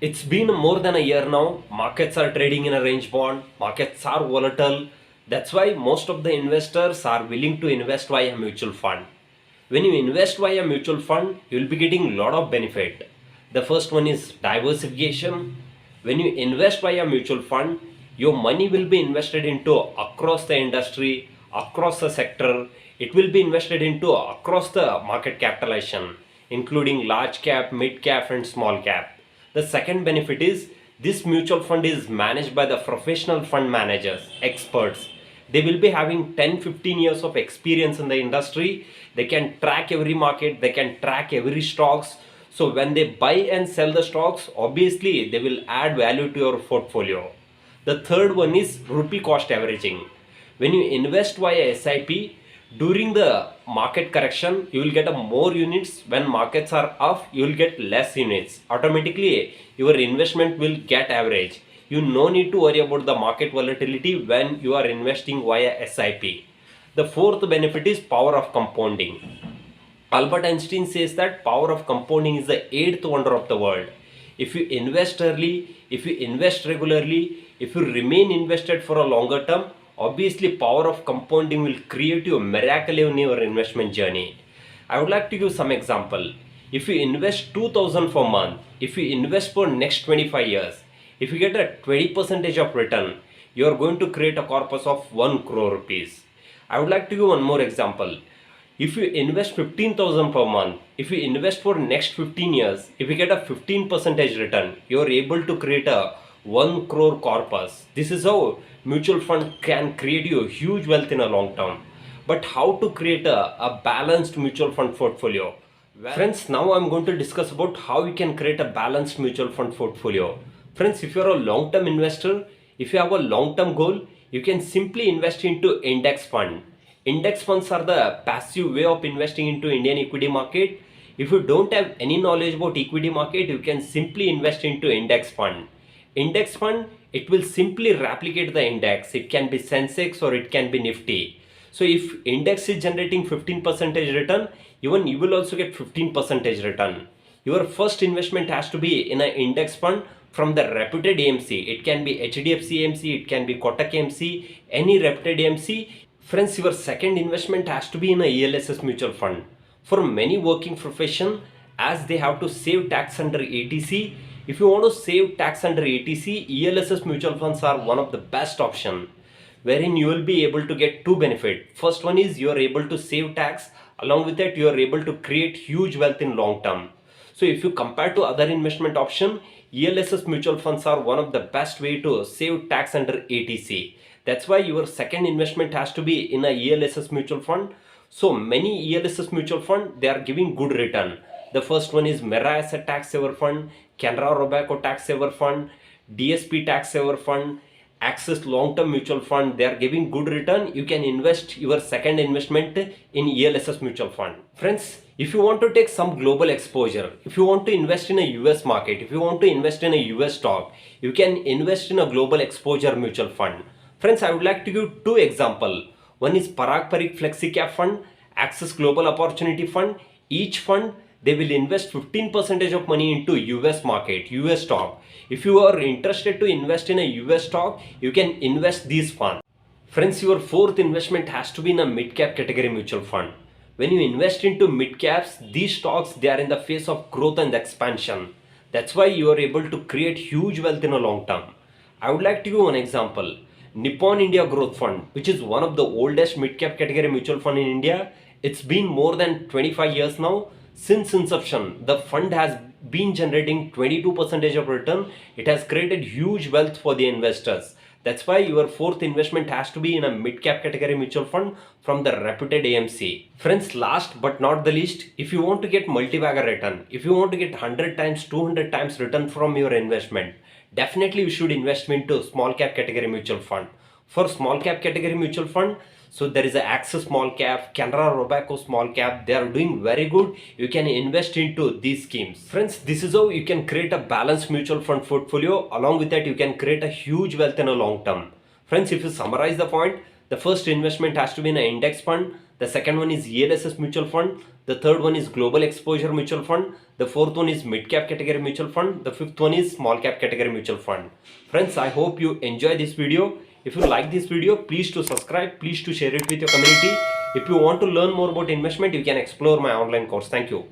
It's been more than a year now. Markets are trading in a range bound. Markets are volatile. That's why most of the investors are willing to invest via mutual fund. When you invest via mutual fund, you will be getting a lot of benefit. The first one is diversification. When you invest via mutual fund, your money will be invested into across the industry, across the sector. It will be invested into across the market capitalization, including large cap, mid cap, and small cap. The second benefit is this mutual fund is managed by the professional fund managers, experts. They will be having 10-15 years of experience in the industry. They can track every market, they can track every stocks. So when they buy and sell the stocks, obviously they will add value to your portfolio. The third one is rupee cost averaging. When you invest via SIP, during the market correction, you will get a more units. When markets are up, you will get less units. Automatically, your investment will get average. You no need to worry about the market volatility when you are investing via SIP. The fourth benefit is power of compounding. Albert Einstein says that power of compounding is the eighth wonder of the world. If you invest early, if you invest regularly, if you remain invested for a longer term, obviously power of compounding will create you a miracle in your investment journey. I would like to give some example. If you invest 2000 per month, if you invest for next 25 years, if you get a 20% of return, you are going to create a corpus of 1 crore rupees. I would like to give one more example. If you invest 15,000 per month, if you invest for next 15 years, if you get a 15% return, you are able to create a 1 crore corpus. This is how mutual fund can create you a huge wealth in a long term. But how to create a balanced mutual fund portfolio? Friends, now I'm going to discuss about how you can create a balanced mutual fund portfolio. Friends, if you're a long-term investor, if you have a long-term goal, you can simply invest into index fund. Index funds are the passive way of investing into Indian equity market. If you don't have any knowledge about equity market, you can simply invest into index fund. Index fund, it will simply replicate the index. It can be Sensex or it can be Nifty. So if index is generating 15% return, even you will also get 15% return. Your first investment has to be in an index fund from the reputed AMC. It can be HDFC AMC, it can be Kotak AMC, any reputed AMC. Friends, your second investment has to be in a ELSS mutual fund. For many working profession, as they have to save tax under ATC, if you want to save tax under ATC, ELSS mutual funds are one of the best option, wherein you will be able to get two benefits. First one is you are able to save tax. Along with that, you are able to create huge wealth in long term. So if you compare to other investment option, ELSS mutual funds are one of the best way to save tax under ATC. That's why your second investment has to be in a ELSS mutual fund. So many ELSS mutual fund, they are giving good return. The first one is Mera Asset Tax Saver Fund, Canara Robeco Tax Saver Fund, DSP Tax Saver Fund, Access Long Term Mutual Fund. They are giving good return. You can invest your second investment in ELSS mutual fund. Friends, if you want to take some global exposure, if you want to invest in a US market, if you want to invest in a US stock, you can invest in a global exposure mutual fund. Friends, I would like to give two examples. One is Parag Parikh Flexi Cap Fund, Access Global Opportunity Fund. Each fund, they will invest 15% of money into US market, US stock. If you are interested to invest in a US stock, you can invest these funds. Friends, your fourth investment has to be in a mid cap category mutual fund. When you invest into mid caps, these stocks, they are in the phase of growth and expansion. That's why you are able to create huge wealth in a long term. I would like to give one example. Nippon India Growth Fund, which is one of the oldest mid-cap category mutual fund in India. It's been more than 25 years now. Since inception, the fund has been generating 22% of return. It has created huge wealth for the investors. That's why your fourth investment has to be in a mid-cap category mutual fund from the reputed AMC. Friends, last but not the least, if you want to get multi-bagger return, if you want to get 100 times, 200 times return from your investment, definitely you should invest into small cap category mutual fund. For small cap category mutual fund, so there is a Axis small cap, Canara Robeco small cap. They are doing very good. You can invest into these schemes. Friends, this is how you can create a balanced mutual fund portfolio. Along with that, you can create a huge wealth in a long term. Friends, if you summarize the point, the first investment has to be in an index fund. The second one is ELSS mutual fund. The third one is global exposure mutual fund. The fourth one is mid cap category mutual fund. The fifth one is small cap category mutual fund. Friends, I hope you enjoy this video. If you like this video, please to subscribe, please to share it with your community. If you want to learn more about investment, you can explore my online course. Thank you.